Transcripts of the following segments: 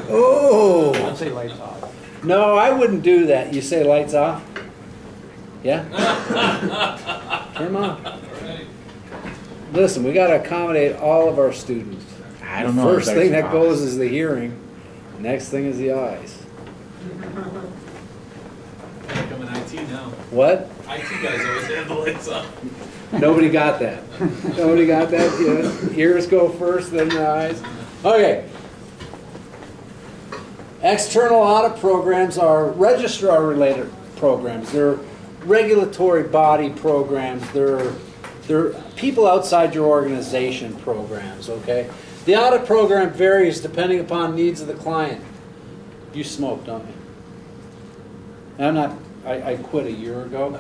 Oh! I'd say lights off. No, I wouldn't do that. You say lights off? Yeah? Turn them off. Listen, we got to accommodate all of our students. I don't The know. first thing that goes is the hearing. The next thing is the eyes. I'm in IT now. What? IT guys always have the lights on. Nobody got that. Nobody got that? Yeah. Ears go first, then the eyes. Okay. External audit programs are registrar-related programs. They're regulatory body programs. They're people outside your organization programs, okay? The audit program varies depending upon needs of the client. You smoke, don't you? I'm not, I quit a year ago,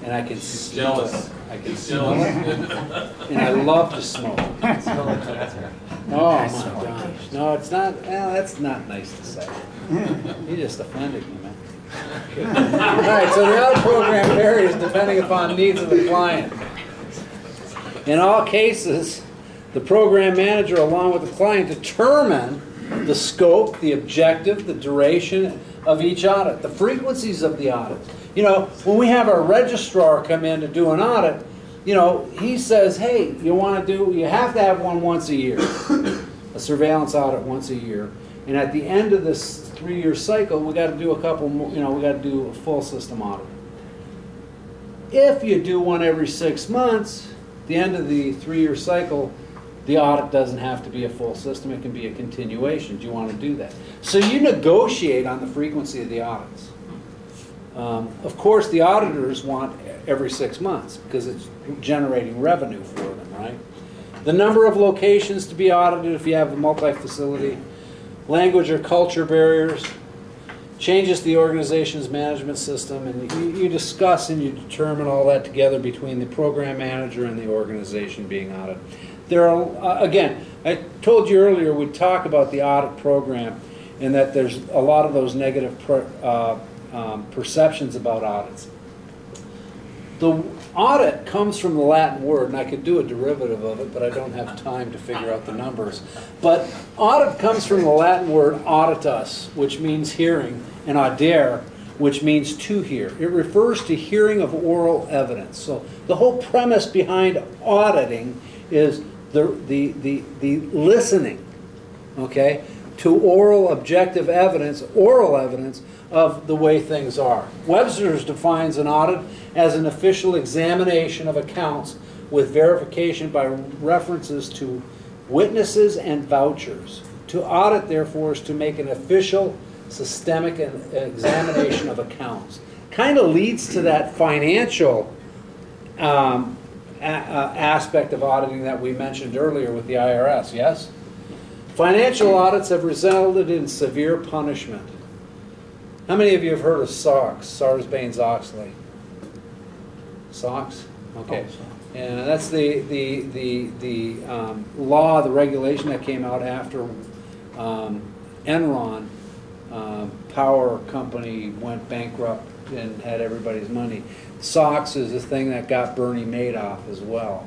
and I can smell jealous. it. I can He's smell it. And I love to smoke. Oh my gosh. No, it's not, well, that's not nice to say. You just offended me, man. All right, so the audit program varies depending upon needs of the client. In all cases, the program manager, along with the client, determine the scope, the objective, the duration of each audit, the frequencies of the audit. You know, when we have our registrar come in to do an audit, you know, he says, hey, you have to have one once a year, a surveillance audit once a year. And at the end of this 3-year cycle, we got to do a couple more, you know, we got to do a full system audit. If you do one every 6 months, the end of the 3-year cycle, the audit doesn't have to be a full system, it can be a continuation. Do you want to do that? So you negotiate on the frequency of the audits. Of course, the auditors want every 6 months because it's generating revenue for them, right? The number of locations to be audited if you have a multi-facility, language or culture barriers, changes to the organization's management system, and you discuss and you determine all that together between the program manager and the organization being audited. There are, again, I told you earlier we'd talk about the audit program and that there's a lot of those negative perceptions about audits. The audit comes from the Latin word, and I could do a derivative of it, but I don't have time to figure out the numbers. But audit comes from the Latin word auditus, which means hearing, and audere, which means to hear. It refers to hearing of oral evidence. So the whole premise behind auditing is the listening, okay, to oral objective evidence, oral evidence of the way things are. Webster's defines an audit as an official examination of accounts with verification by references to witnesses and vouchers. To audit, therefore, is to make an official, systemic examination of accounts. Kind of leads to that financial aspect of auditing that we mentioned earlier with the IRS, yes? Financial audits have resulted in severe punishment. How many of you have heard of SOX, Sarbanes-Oxley? SOX? Okay. And that's the law, the regulation that came out after Enron power company went bankrupt and had everybody's money. SOX is the thing that got Bernie Madoff as well.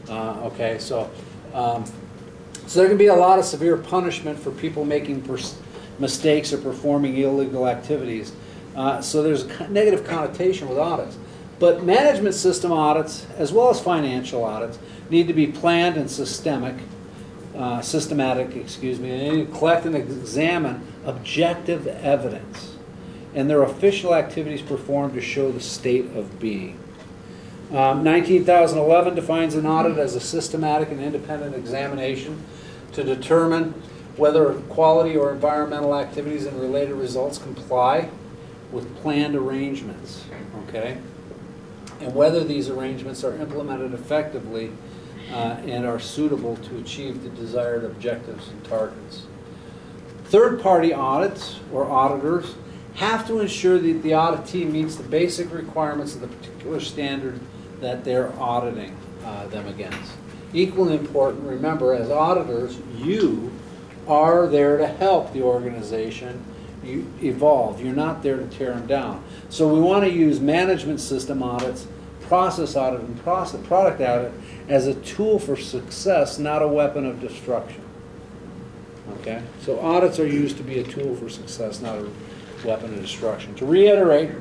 Okay, so there can be a lot of severe punishment for people making mistakes or performing illegal activities. So there's a negative connotation with audits. But management system audits, as well as financial audits, need to be planned and systematic, and they need to collect and examine objective evidence and their official activities performed to show the state of being. 19,011 defines an audit as a systematic and independent examination to determine whether quality or environmental activities and related results comply with planned arrangements, okay? And whether these arrangements are implemented effectively and are suitable to achieve the desired objectives and targets. Third-party audits or auditors have to ensure that the auditee meets the basic requirements of the particular standard that they're auditing them against. Equally important, remember, as auditors, you are there to help the organization evolve. You're not there to tear them down. So we want to use management system audits, process audit, and product audit as a tool for success, not a weapon of destruction. Okay? So audits are used to be a tool for success, not a weapon of destruction. To reiterate,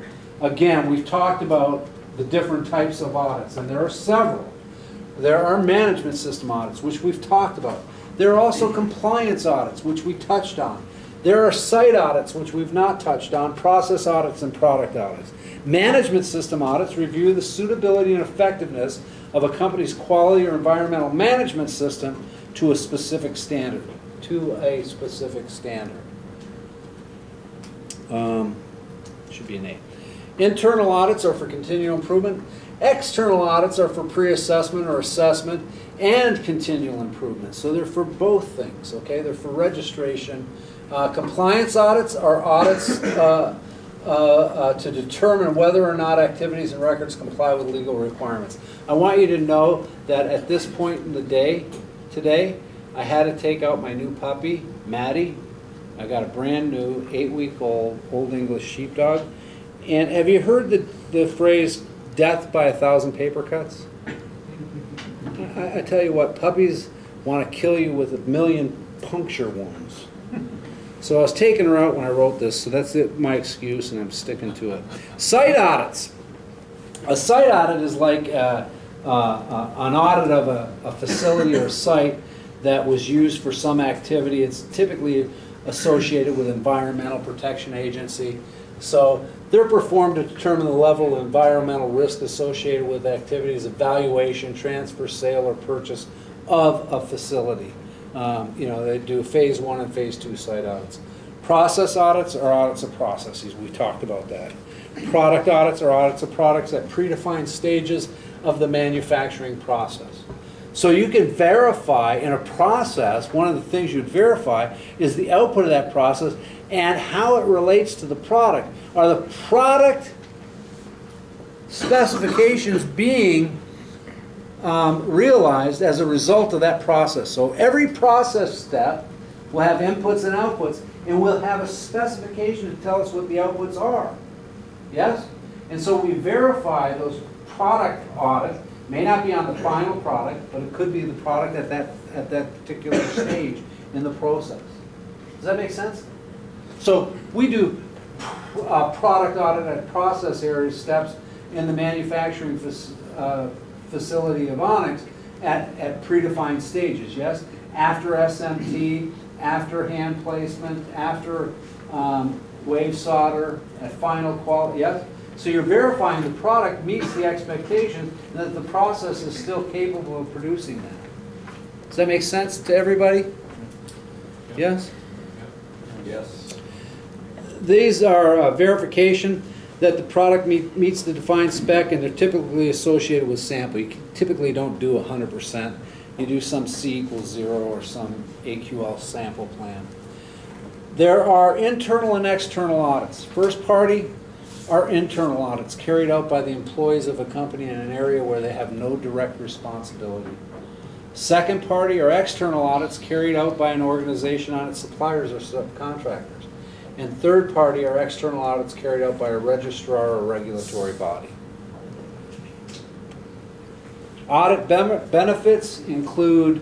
again, we've talked about the different types of audits, and there are several. There are management system audits, which we've talked about. There are also compliance audits, which we touched on. There are site audits, which we've not touched on, process audits and product audits. Management system audits review the suitability and effectiveness of a company's quality or environmental management system to a specific standard. Should be an A. Internal audits are for continual improvement. External audits are for pre-assessment or assessment and continual improvement. So they're for both things, okay? They're for registration. Compliance audits are audits to determine whether or not activities and records comply with legal requirements. I want you to know that at this point in the day, today, I had to take out my new puppy, Maddie. I got a brand new 8-week-old Old English sheepdog. And have you heard the phrase, death by 1,000 paper cuts? I tell you what, puppies want to kill you with 1,000,000 puncture wounds. So I was taking her out when I wrote this, so that's my excuse, and I'm sticking to it. Site audits. A site audit is like an audit of a facility or a site that was used for some activity. It's typically associated with Environmental Protection Agency. So they're performed to determine the level of environmental risk associated with activities, evaluation, transfer, sale, or purchase of a facility. They do phase 1 and phase 2 site audits. Process audits are audits of processes. We talked about that. Product audits are audits of products at predefined stages of the manufacturing process. So you can verify in a process, one of the things you'd verify is the output of that process and how it relates to the product. Are the product specifications being realized as a result of that process? So every process step will have inputs and outputs, and we'll have a specification to tell us what the outputs are. Yes? And so we verify those product audits. May not be on the final product, but it could be the product at that particular stage in the process. Does that make sense? So we do product audit at process area steps in the manufacturing facility of Onyx at predefined stages, yes? After SMT, after hand placement, after wave solder, at final quality, yes? So you're verifying the product meets the expectation and that the process is still capable of producing that. Does that make sense to everybody? Yes? Yes. These are verification that the product meets the defined spec, and they're typically associated with sample. You typically don't do 100%. You do some C equals 0 or some AQL sample plan. There are internal and external audits. First party are internal audits carried out by the employees of a company in an area where they have no direct responsibility. Second party are external audits carried out by an organization on its suppliers or subcontractors. And third party are external audits carried out by a registrar or regulatory body. Audit benefits include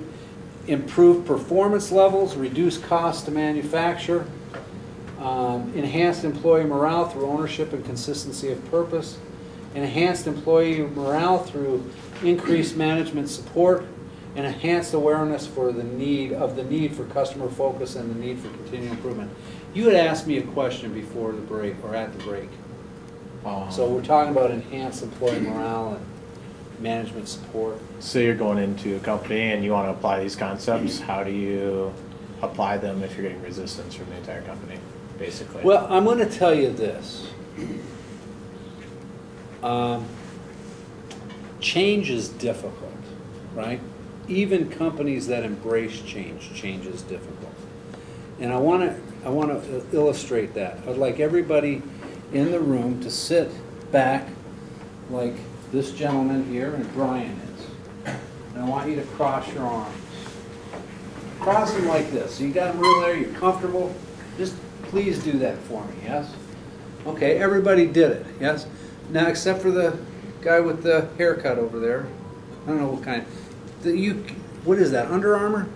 improved performance levels, reduced cost to manufacture, enhanced employee morale through ownership and consistency of purpose, enhanced employee morale through increased management support, and enhanced awareness for the need for customer focus and the need for continued improvement. You had asked me a question before the break, or at the break. So we're talking about enhanced employee morale and management support. So you're going into a company and you want to apply these concepts. How do you apply them if you're getting resistance from the entire company, basically? Well, I'm going to tell you this. Change is difficult, right? Even companies that embrace change is difficult. And I want to illustrate that. I'd like everybody in the room to sit back like this gentleman here and Brian is. And I want you to cross your arms. Cross them like this. So you got them real there, you're comfortable. Just please do that for me, yes? Okay, everybody did it, yes? Now, except for the guy with the haircut over there. I don't know what kind. What is that, Under Armour?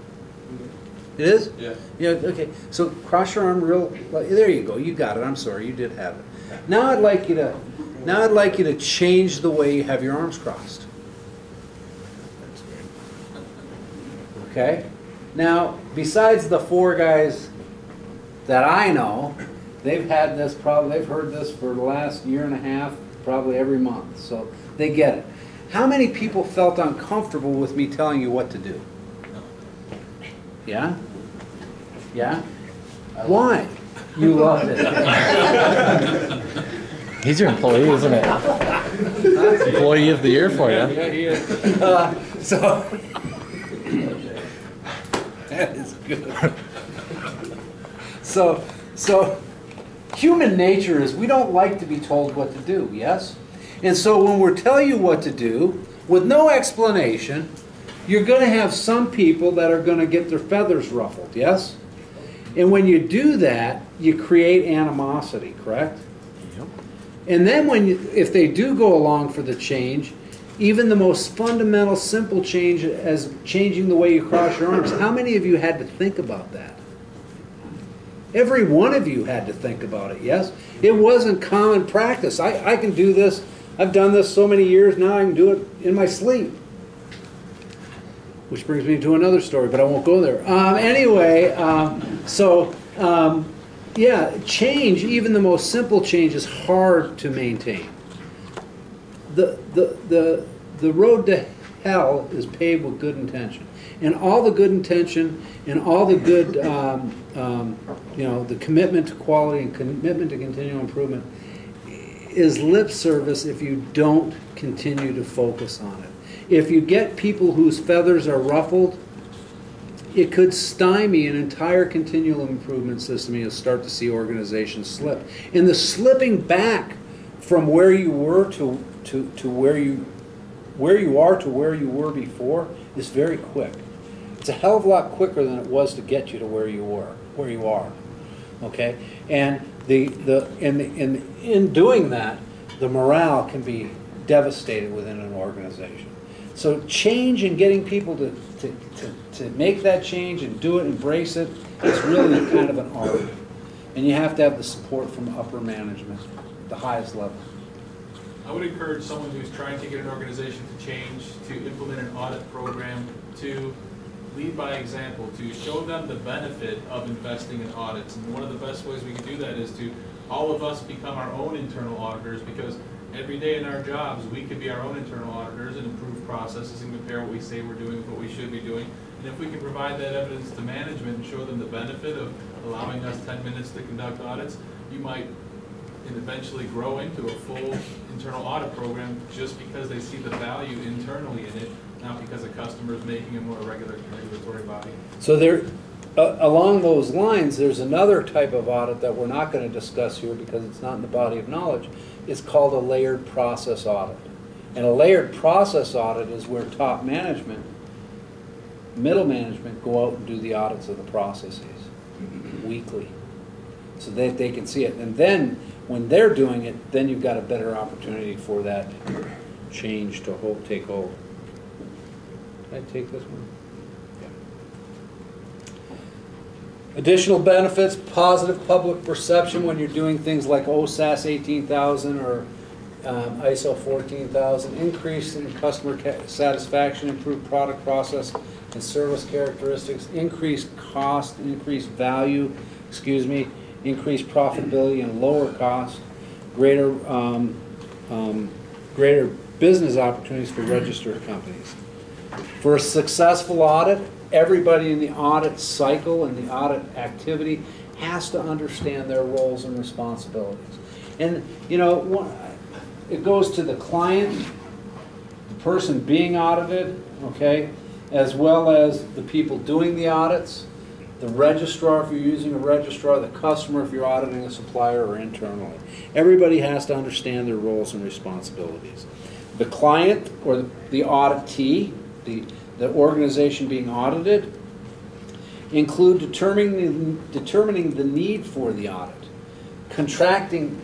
It is? Yeah. Yeah, okay. So cross your arm real, there you go. You got it. I'm sorry. You did have it. Now I'd like you to change the way you have your arms crossed. Okay? Now, besides the 4 guys that I know, they've heard this for the last year and a half, probably every month. So they get it. How many people felt uncomfortable with me telling you what to do? Yeah? Yeah? Why? You loved it. He's your employee, isn't it? Employee of the year for you. Yeah, he is. So, that is good. So, human nature is we don't like to be told what to do, yes? And so when we're telling you what to do, with no explanation, you're going to have some people that are going to get their feathers ruffled, yes? And when you do that, you create animosity, correct? Yep. And then if they do go along for the change, even the most fundamental, simple change as changing the way you cross your arms, how many of you had to think about that? Every one of you had to think about it, yes? It wasn't common practice. I can do this. I've done this so many years now, I can do it in my sleep. Which brings me to another story, but I won't go there. Yeah, change, even the most simple change, is hard to maintain. The road to hell is paved with good intention. And all the good intention and all the good, the commitment to quality and commitment to continual improvement is lip service if you don't continue to focus on it. If you get people whose feathers are ruffled, it could stymie an entire continual improvement system. You'll start to see organizations slip. And the slipping back from where you were to where you are to where you were before is very quick. It's a hell of a lot quicker than it was to get you to where you are. Okay? And in doing that, the morale can be devastated within an organization. So change and getting people to make that change and do it, embrace it, is really kind of an art. And you have to have the support from upper management, the highest level. I would encourage someone who's trying to get an organization to change, to implement an audit program, to lead by example, to show them the benefit of investing in audits. And one of the best ways we can do that is to all of us become our own internal auditors, because every day in our jobs, we could be our own internal auditors and improve processes and compare what we say we're doing with what we should be doing. And if we can provide that evidence to management and show them the benefit of allowing us 10 minutes to conduct audits, you might eventually grow into a full internal audit program just because they see the value internally in it, not because a customer is making a more regulatory body. So there, along those lines, there's another type of audit that we're not going to discuss here because it's not in the body of knowledge. It's called a layered process audit. And a layered process audit is where top management, middle management go out and do the audits of the processes weekly so that they can see it. And then when they're doing it, then you've got a better opportunity for that change to take hold. Can I take this one? Additional benefits, positive public perception when you're doing things like OSAS 18,000 or ISO 14,000, increase in customer satisfaction, improved product process and service characteristics, increased cost, increased value, increased profitability and lower cost, greater business opportunities for registered companies. For a successful audit, everybody in the audit cycle and the audit activity has to understand their roles and responsibilities. And, it goes to the client, the person being audited, okay, as well as the people doing the audits, the registrar if you're using a registrar, the customer if you're auditing a supplier or internally. Everybody has to understand their roles and responsibilities. The client or the auditee, the organization being audited, include determining the need for the audit, contracting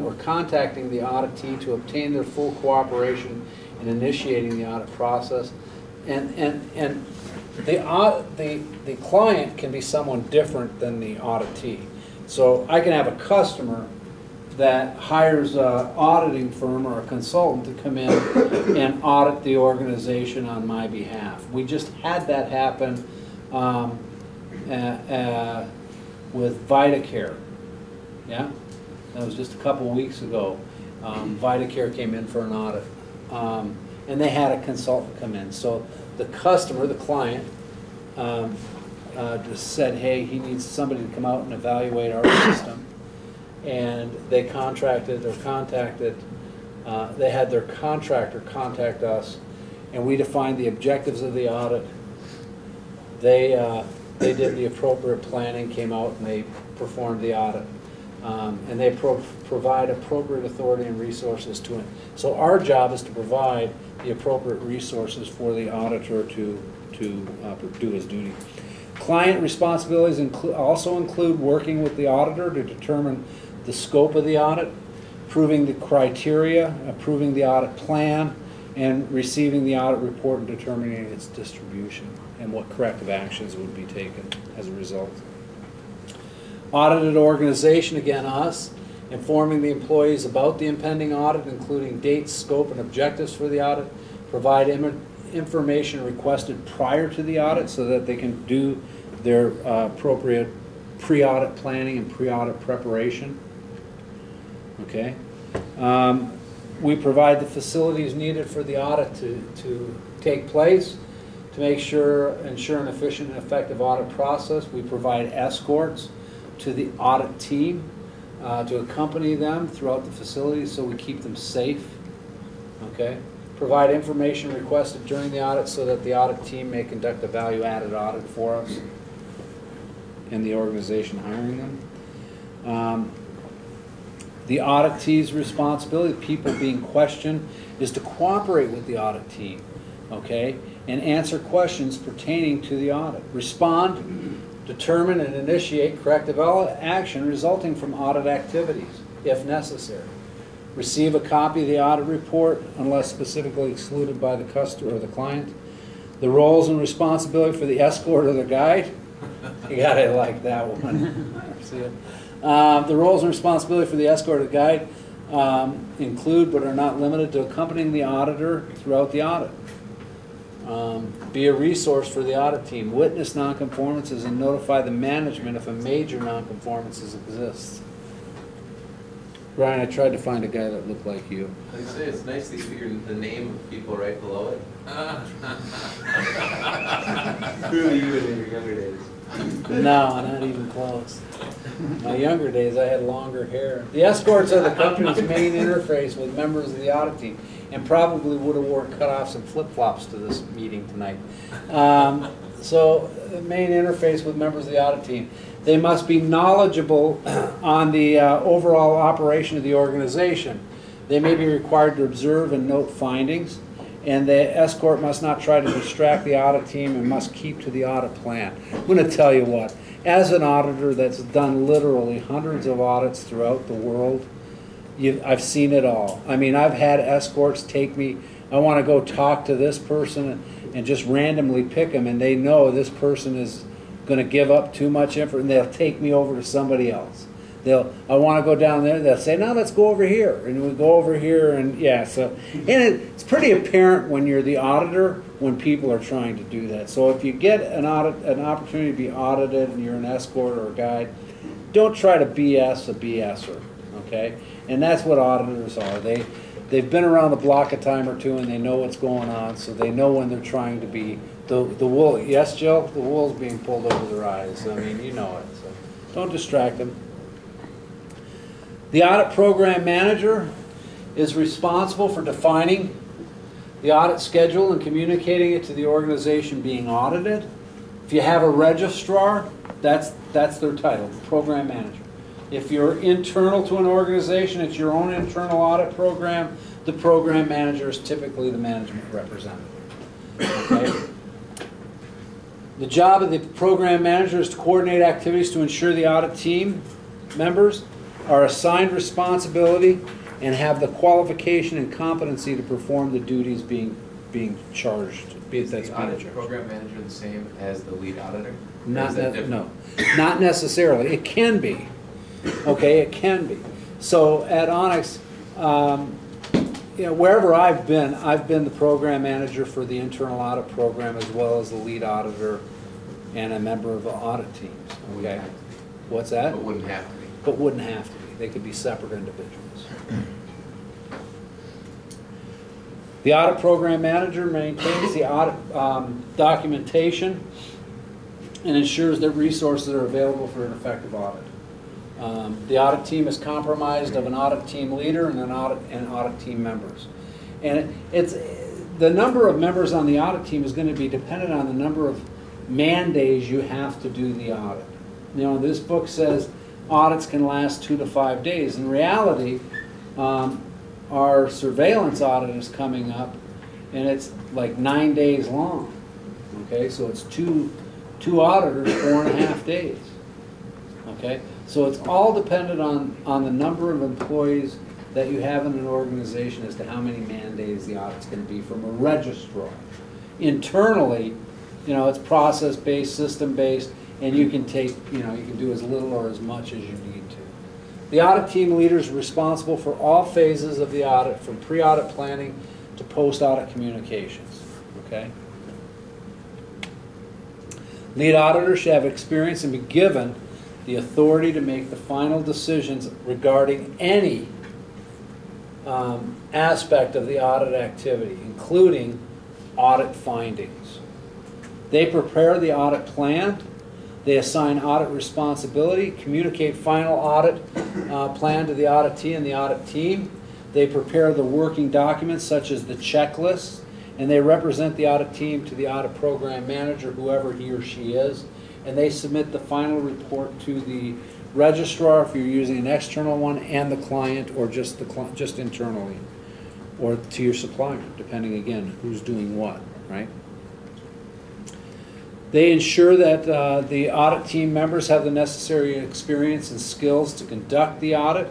or contacting the auditee to obtain their full cooperation in initiating the audit process, and the client can be someone different than the auditee. So I can have a customer that hires an auditing firm or a consultant to come in and audit the organization on my behalf. We just had that happen with VitaCare. Yeah, that was just a couple weeks ago. VitaCare came in for an audit, and they had a consultant come in. So the customer, the client, just said, hey, he needs somebody to come out and evaluate our system. And they contracted or contacted, they had their contractor contact us, and we defined the objectives of the audit. They did the appropriate planning, came out and they performed the audit. And they provide appropriate authority and resources to it. So our job is to provide the appropriate resources for the auditor to do his duty. Client responsibilities also include working with the auditor to determine the scope of the audit, approving the criteria, approving the audit plan, and receiving the audit report and determining its distribution and what corrective actions would be taken as a result. Audited organization, again us, informing the employees about the impending audit, including dates, scope, and objectives for the audit, provide information requested prior to the audit so that they can do their appropriate pre-audit planning and pre-audit preparation. Okay. We provide the facilities needed for the audit to take place to ensure an efficient and effective audit process. We provide escorts to the audit team to accompany them throughout the facilities so we keep them safe. Okay. Provide information requested during the audit so that the audit team may conduct a value-added audit for us and the organization hiring them. The auditee's responsibility, the people being questioned, is to cooperate with the audit team, okay, and answer questions pertaining to the audit. Respond, determine, and initiate corrective action resulting from audit activities, if necessary. Receive a copy of the audit report unless specifically excluded by the customer or the client. The roles and responsibility for the escort or the guide. You gotta like that one. See it? The roles and responsibility for the escort or the guide include but are not limited to accompanying the auditor throughout the audit. Be a resource for the audit team. Witness nonconformances and notify the management if a major nonconformances exists. Brian, I tried to find a guy that looked like you. Like I say, it's nice that you figured the name of people right below it. Who are you in your younger days? No, not even close. My younger days, I had longer hair. The escorts are the company's main interface with members of the audit team, and probably would have worn cutoffs and flip-flops to this meeting tonight. So, the main interface with members of the audit team. They must be knowledgeable on the overall operation of the organization. They may be required to observe and note findings, and the escort must not try to distract the audit team and must keep to the audit plan. I'm going to tell you what, as an auditor that's done literally hundreds of audits throughout the world, I've seen it all. I mean, I've had escorts take me, I want to go talk to this person and just randomly pick them, and they know this person is going to give up too much information, and they'll take me over to somebody else. I want to go down there, they'll say, no, let's go over here. And we go over here, and yeah, so, and it's pretty apparent when you're the auditor when people are trying to do that. So if you get an opportunity to be audited and you're an escort or a guide, don't try to BS a BSer, okay? And that's what auditors are. They've been around the block a time or two and they know what's going on, so they know when they're trying to be, the wool, yes, Jill? The wool's being pulled over their eyes. I mean, you know it, so don't distract them. The audit program manager is responsible for defining the audit schedule and communicating it to the organization being audited. If you have a registrar, that's their title, program manager. If you're internal to an organization, it's your own internal audit program, the program manager is typically the management representative. Okay? The job of the program manager is to coordinate activities to ensure the audit team members are assigned responsibility and have the qualification and competency to perform the duties being charged Is that's the being audit charged. program manager the same as the lead auditor? Or Not is that ne- different? no, not necessarily. It can be. Okay, it can be. So at Onyx, wherever I've been the program manager for the internal audit program as well as the lead auditor and a member of the audit teams. Wouldn't Okay, have to be. what's that? But wouldn't have to be. But wouldn't have to be. They could be separate individuals. The audit program manager maintains the audit documentation and ensures that resources are available for an effective audit. The audit team is comprised of an audit team leader and audit team members. And it's the number of members on the audit team is going to be dependent on the number of man days you have to do the audit. This book says audits can last 2 to 5 days. In reality, our surveillance audit is coming up, and it's like 9 days long. Okay, so it's two auditors, 4.5 days. Okay, so it's all dependent on the number of employees that you have in an organization as to how many man days the audit's going to be from a registrar. Internally, it's process-based, system-based, and you can take, you can do as little or as much as you need to. The audit team leader is responsible for all phases of the audit, from pre-audit planning to post-audit communications. Okay? Lead auditors should have experience and be given the authority to make the final decisions regarding any aspect of the audit activity, including audit findings. They prepare the audit plan. They assign audit responsibility, communicate final audit plan to the auditee and the audit team. They prepare the working documents such as the checklists, and they represent the audit team to the audit program manager, whoever he or she is, and they submit the final report to the registrar if you're using an external one, and the client, or just internally, or to your supplier, depending again who's doing what, right? They ensure that the audit team members have the necessary experience and skills to conduct the audit,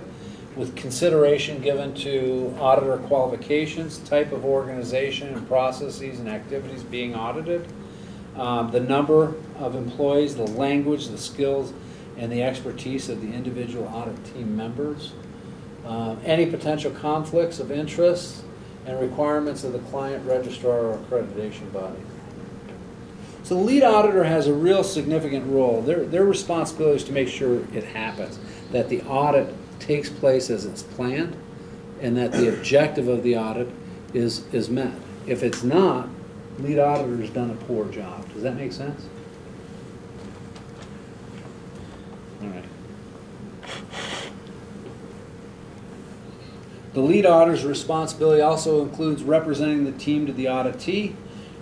with consideration given to auditor qualifications, type of organization and processes and activities being audited, the number of employees, the language, the skills, and the expertise of the individual audit team members, any potential conflicts of interest, and requirements of the client, registrar, or accreditation body. So the lead auditor has a real significant role. Their responsibility is to make sure it happens, that the audit takes place as it's planned, and that the objective of the audit is met. If it's not, lead auditor has done a poor job. Does that make sense? All right. The lead auditor's responsibility also includes representing the team to the auditee,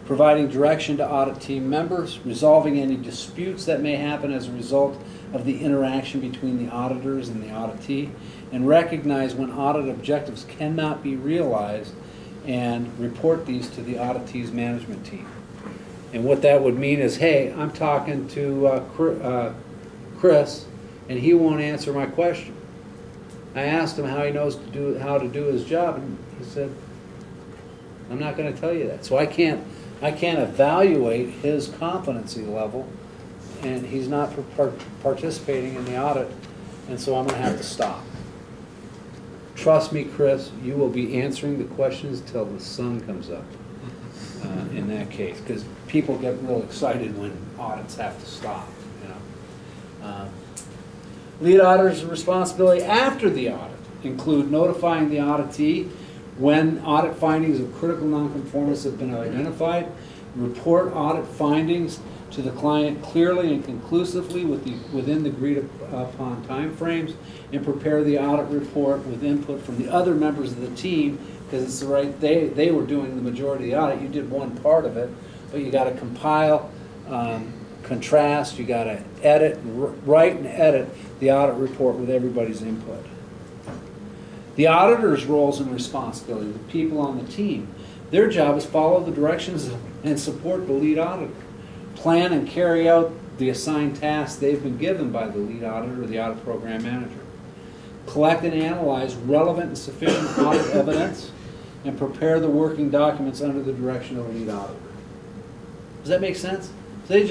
providing direction to audit team members, resolving any disputes that may happen as a result of the interaction between the auditors and the auditee, and recognize when audit objectives cannot be realized and report these to the auditee's management team. And what that would mean is, hey, I'm talking to Chris, and he won't answer my question. I asked him how he knows how to do his job, and he said, I'm not going to tell you that. So I can't evaluate his competency level, and he's not participating in the audit, and so I'm going to have to stop. Trust me, Chris, you will be answering the questions till the sun comes up in that case, because people get real excited when audits have to stop. Lead auditor's responsibility after the audit include notifying the auditee when audit findings of critical nonconformance have been identified, report audit findings to the client clearly and conclusively within the agreed upon timeframes, and prepare the audit report with input from the other members of the team, because it's the right, they were doing the majority of the audit. You did one part of it, but you got to compile, contrast, you got to edit, write and edit the audit report with everybody's input. The auditor's roles and responsibility, the people on the team, their job is follow the directions and support the lead auditor, plan and carry out the assigned tasks they've been given by the lead auditor or the audit program manager, collect and analyze relevant and sufficient audit evidence, and prepare the working documents under the direction of the lead auditor. Does that make sense? They're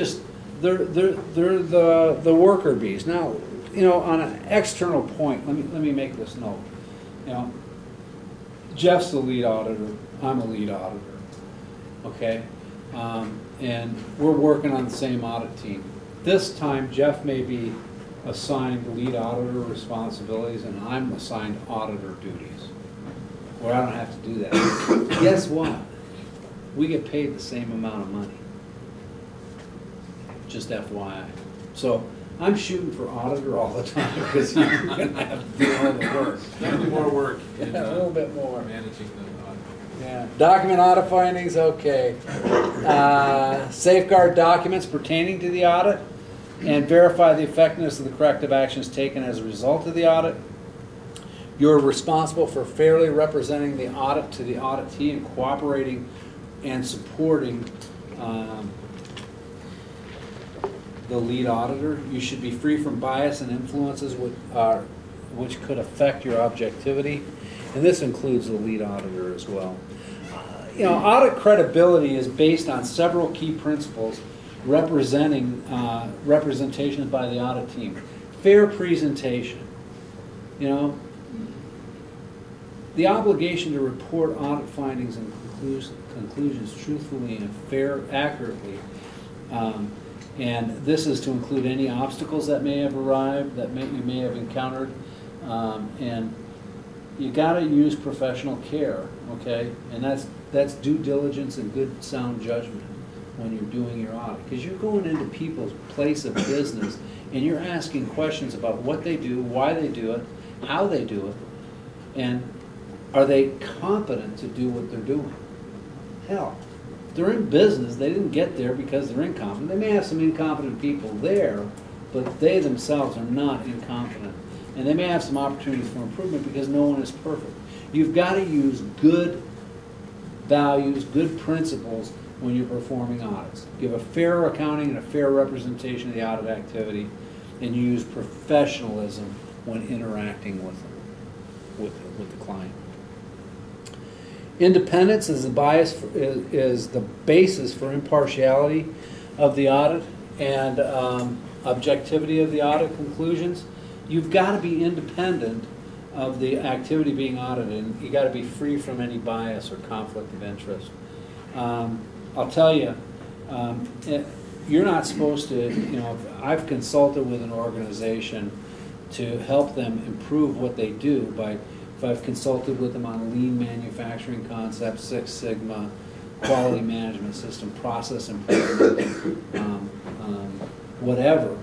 the worker bees. Now, you know, on an external point, let me make this note. You know, Jeff's the lead auditor. I'm a lead auditor. Okay, and we're working on the same audit team. This time, Jeff may be assigned lead auditor responsibilities, and I'm assigned auditor duties, where I don't have to do that. Guess what? We get paid the same amount of money. Just FYI. So I'm shooting for auditor all the time because you're going to have to do all the work. Definitely more work in A little bit more. managing the audit. Yeah. Document audit findings, okay. Safeguard documents pertaining to the audit and verify the effectiveness of the corrective actions taken as a result of the audit. You're responsible for fairly representing the audit to the auditee and cooperating and supporting the lead auditor. You should be free from bias and influences which could affect your objectivity, and this includes the lead auditor as well. You know, audit credibility is based on several key principles representations by the audit team. Fair presentation. You know, the obligation to report audit findings and conclusions truthfully and accurately. And this is to include any obstacles that may have arrived, that you may have encountered. And you got to use professional care, okay? And that's due diligence and good sound judgment when you're doing your audit. Because you're going into people's place of business and you're asking questions about what they do, why they do it, how they do it, and are they competent to do what they're doing? Hell, if they're in business, they didn't get there because they're incompetent. They may have some incompetent people there, but they themselves are not incompetent. And they may have some opportunities for improvement because no one is perfect. You've got to use good values, good principles when you're performing audits. Give a fair accounting and a fair representation of the audit activity, and you use professionalism when interacting with them, with the client. Independence is the basis for impartiality of the audit and objectivity of the audit conclusions. You've got to be independent of the activity being audited, and you got to be free from any bias or conflict of interest. I'll tell you, you're not supposed to, you know, I've consulted with an organization to help them improve what they do if I've consulted with them on lean manufacturing concepts, Six Sigma, quality management system, process improvement, whatever.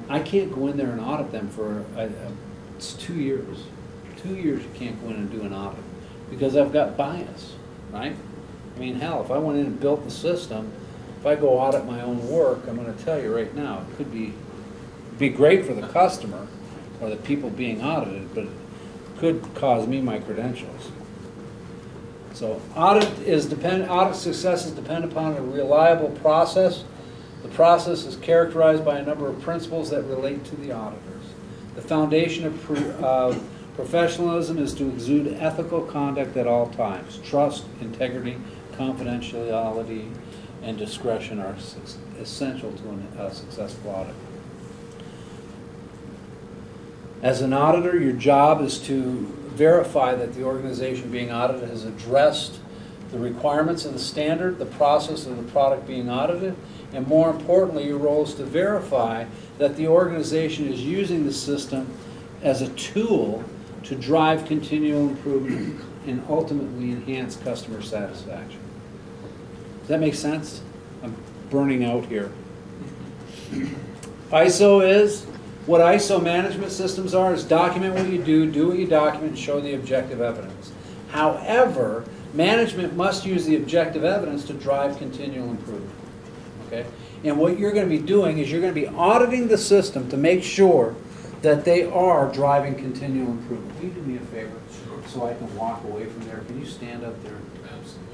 I can't go in there and audit them for, it's 2 years. 2 years you can't go in and do an audit because I've got bias, right? I mean, hell, if I went in and built the system, if I go audit my own work, I'm going to tell you right now, it could be great for the customer or the people being audited, but it could cause me my credentials. So audit success is dependent upon a reliable process. The process is characterized by a number of principles that relate to the auditors. The foundation of professionalism is to exude ethical conduct at all times. Trust, integrity, confidentiality, and discretion are essential to a successful audit. As an auditor, your job is to verify that the organization being audited has addressed the requirements of the standard, the process of the product being audited, and more importantly, your role is to verify that the organization is using the system as a tool to drive continual improvement and ultimately enhance customer satisfaction. Does that make sense? I'm burning out here. ISO is, what ISO management systems are is document what you do what you document, and show the objective evidence. However, management must use the objective evidence to drive continual improvement. Okay? And what you're going to be doing is you're going to be auditing the system to make sure that they are driving continual improvement. Will you do me a favor? Sure. So I can walk away from there? Can you stand up there? Absolutely.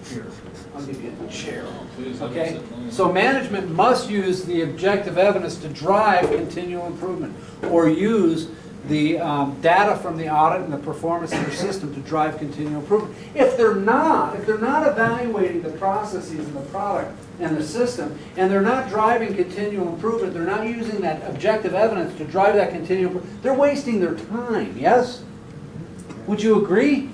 Here, I'll give you a chair. Please, Okay? So management must use the objective evidence to drive continual improvement, or use the data from the audit and the performance of their system to drive continual improvement. If they're not evaluating the processes and the product and the system, and they're not driving continual improvement, they're not using that objective evidence to drive that continual improvement, they're wasting their time, yes? Would you agree?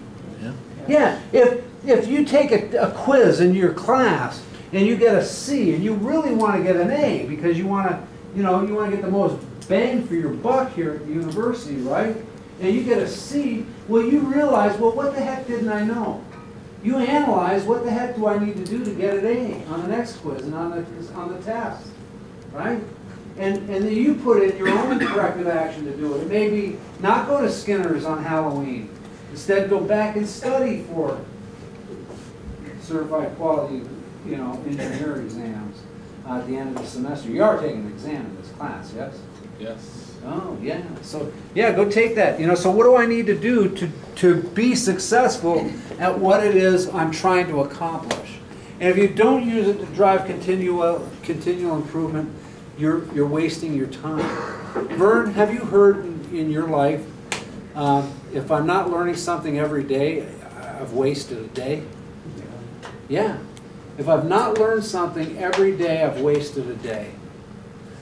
Yeah. If you take a quiz in your class and you get a C and you really want to get an A because you want to, you want to get the most bang for your buck here at the university, right? And you get a C, well, you realize, well, what the heck didn't I know? You analyze, what the heck do I need to do to get an A on the next quiz and on the test, right? And then you put in your own corrective action to do it. It may be not go to Skinner's on Halloween. Instead, go back and study for certified quality, engineer exams at the end of the semester. You are taking an exam in this class, yes? Yes. Oh, yeah. So, yeah, go take that. So what do I need to do to be successful at what it is I'm trying to accomplish? And if you don't use it to drive continual improvement, you're wasting your time. Vern, have you heard in your life, if I'm not learning something every day, I've wasted a day? Yeah. If I've not learned something every day, I've wasted a day.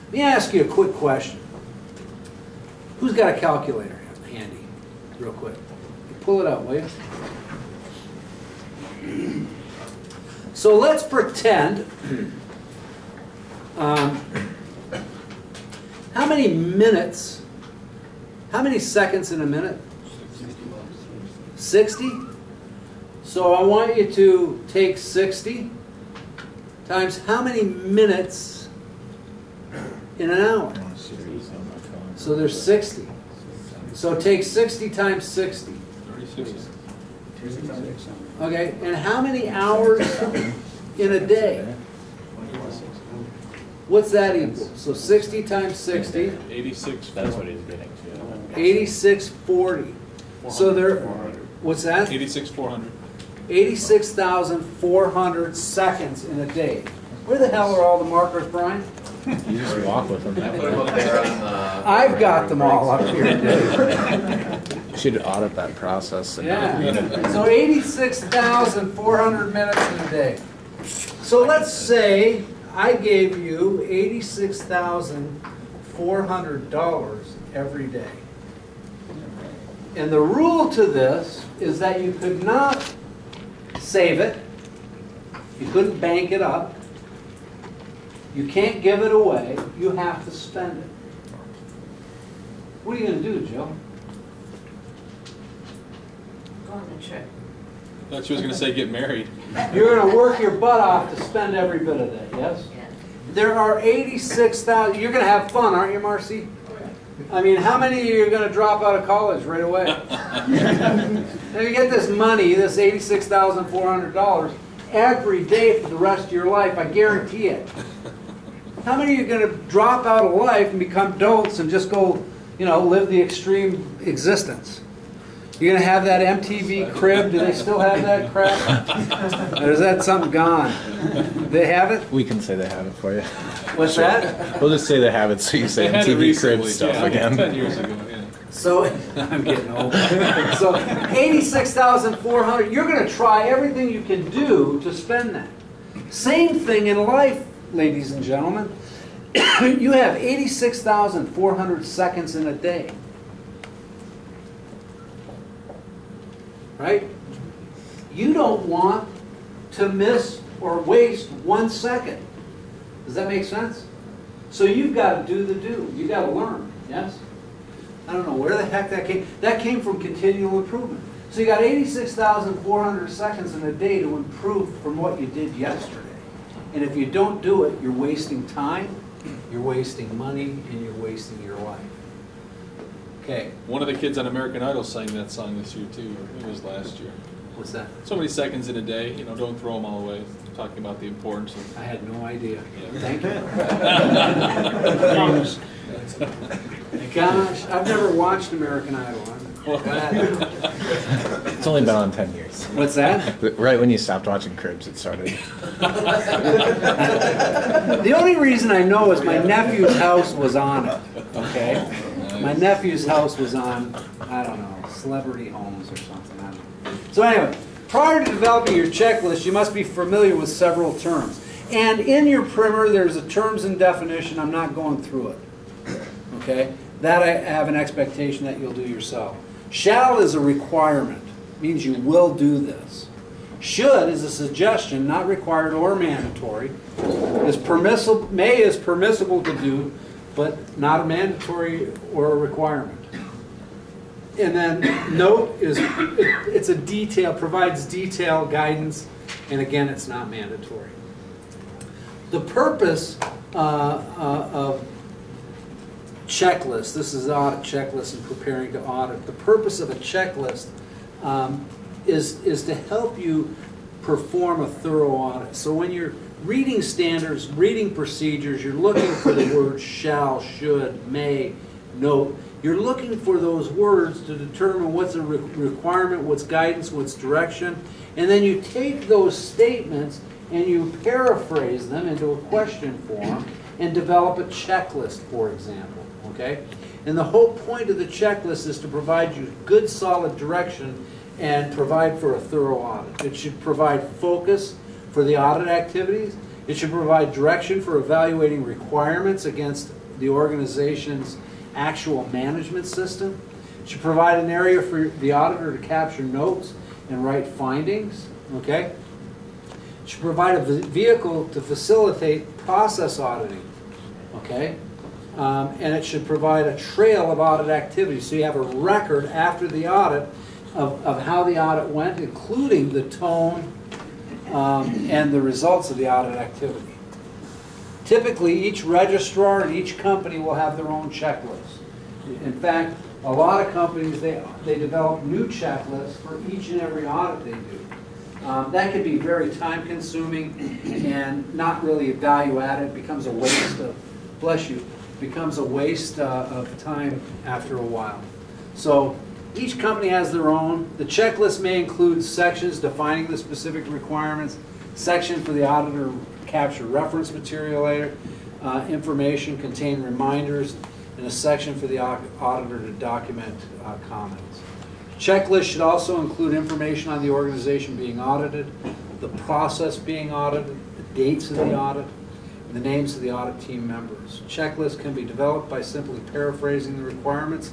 Let me ask you a quick question. Who's got a calculator handy? Real quick. Pull it out, will you? So let's pretend, how many minutes, how many seconds in a minute? 60? So I want you to take 60 times how many minutes in an hour? So there's 60. So take 60 times 60. 36. Okay, and how many hours in a day? What's that equal? So 60 times 60. 86. That's what he's getting to. 8640. So there, what's that? 86,400. 86,400 seconds in a day. Where the hell are all the markers, Brian? You just walk with them. I put them up there on the. I've got them all up here, Dave. You should audit that process. Yeah. So 86,400 minutes in a day. So let's say I gave you $86,400 every day. And the rule to this is that you could not save it. You couldn't bank it up. You can't give it away. You have to spend it. What are you going to do, Jill? Go on the trip. I thought she was going to say get married. You're going to work your butt off to spend every bit of that, yes? Yeah. There are 86,000. You're going to have fun, aren't you, Marcy? I mean, how many of you are going to drop out of college right away? Now you get this money, this $86,400, every day for the rest of your life, I guarantee it. How many of you are going to drop out of life and become adults and just go, live the extreme existence? You're going to have that MTV crib. Do they still have that crap? Or is that something gone? They have it? We can say they have it for you. What's that? We'll just say they have it so you say They had it MTV recently, crib stuff yeah, again. 10 years ago, yeah. So, I'm getting old. So, 86,400, you're going to try everything you can do to spend that. Same thing in life, ladies and gentlemen. You have 86,400 seconds in a day. Right? You don't want to miss or waste 1 second. Does that make sense? So you've got to do the do. You've got to learn. Yes? I don't know where the heck that came. That came from continual improvement. So you got 86,400 seconds in a day to improve from what you did yesterday. And if you don't do it, you're wasting time, you're wasting money, and you're wasting your life. Okay. One of the kids on American Idol sang that song this year too, or it was last year. What's that? So many seconds in a day, don't throw them all away. Talking about the importance of. I had no idea. Yeah. Thank you. Gosh, I've never watched American Idol. I'm glad. It's only been on 10 years. What's that? Right when you stopped watching Cribs, it started. The only reason I know is my nephew's house was on it. Okay. My nephew's house was on, I don't know, Celebrity Homes or something. I don't know. So anyway, prior to developing your checklist, you must be familiar with several terms. And in your primer, there's a terms and definition. I'm not going through it. Okay? That I have an expectation that you'll do yourself. Shall is a requirement. Means you will do this. Should is a suggestion, not required or mandatory. Is permissible, may is permissible to do, but not a mandatory or a requirement. And then note is it's a detail, provides detailed guidance, and again, it's not mandatory. The purpose of checklist, this is audit checklist and preparing to audit. The purpose of a checklist is to help you perform a thorough audit. So when you're reading standards, reading procedures, you're looking for the words shall, should, may, note. You're looking for those words to determine what's a requirement, what's guidance, what's direction, and then you take those statements and you paraphrase them into a question form and develop a checklist, for example, okay? And the whole point of the checklist is to provide you good, solid direction and provide for a thorough audit. It should provide focus for the audit activities. It should provide direction for evaluating requirements against the organization's actual management system. It should provide an area for the auditor to capture notes and write findings, okay? It should provide a vehicle to facilitate process auditing, okay? And it should provide a trail of audit activities, so you have a record after the audit of how the audit went, including the tone and the results of the audit activity. Typically, each registrar and each company will have their own checklist. In fact, a lot of companies, they develop new checklists for each and every audit they do. That can be very time-consuming and not really a value-added. It becomes a waste of, bless you, becomes a waste of time after a while. So each company has their own. The checklist may include sections defining the specific requirements, section for the auditor to capture reference material later, information contain reminders, and a section for the auditor to document comments. Checklist should also include information on the organization being audited, the process being audited, the dates of the audit, and the names of the audit team members. Checklist can be developed by simply paraphrasing the requirements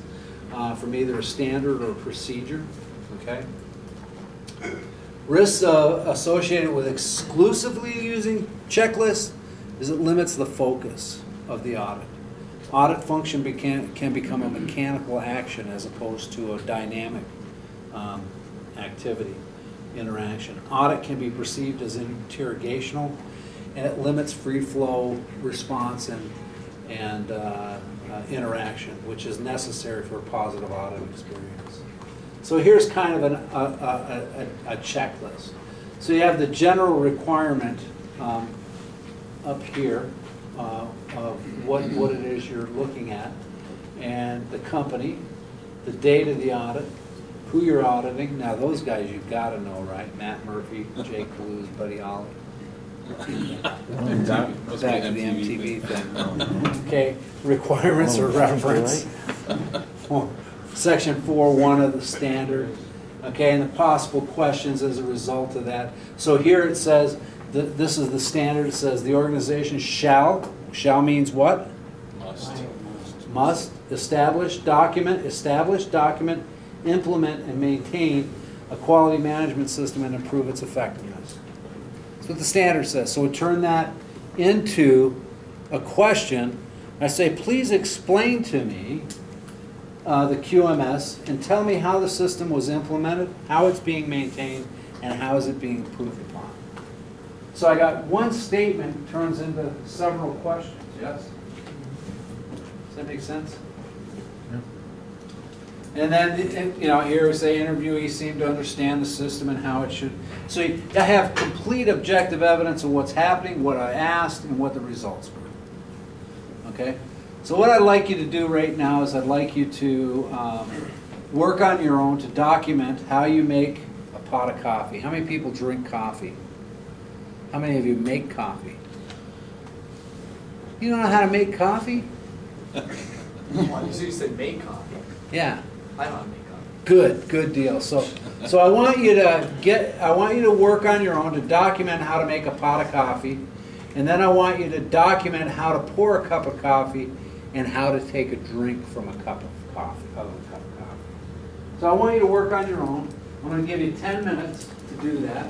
from either a standard or a procedure, okay? Risks associated with exclusively using checklists is it limits the focus of the audit. Audit function can become a mechanical action as opposed to a dynamic activity, interaction. Audit can be perceived as interrogational, and it limits free flow response and interaction, which is necessary for a positive audit experience. So here's kind of a checklist. So you have the general requirement up here of what it is you're looking at, and the company, the date of the audit, who you're auditing. Now those guys you've got to know, right? Matt Murphy, Jake Blues, Buddy Holly. Back to the MTV thing. Okay, requirements or reference. Section 4.1 of the standard. Okay, and the possible questions as a result of that. So here it says, this is the standard. It says the organization shall means what? Must establish, document, implement, and maintain a quality management system and improve its effectiveness. That's what the standard says. So we turn that into a question. I say, please explain to me the QMS and tell me how the system was implemented, how it's being maintained, and how is it being improved upon. So I got one statement turns into several questions, yes? Does that make sense? And then, you know, here we say interviewees seem to understand the system and how it should. So you have complete objective evidence of what's happening, what I asked, and what the results were. Okay? So what I'd like you to do right now is I'd like you to work on your own to document how you make a pot of coffee. How many people drink coffee? How many of you make coffee? You don't know how to make coffee? Well, you said make coffee. Yeah. I don't make coffee. Good deal. So I want you to work on your own to document how to make a pot of coffee, and then I want you to document how to pour a cup of coffee and how to take a drink from a cup of coffee, So I want you to work on your own. I'm going to give you 10 minutes to do that.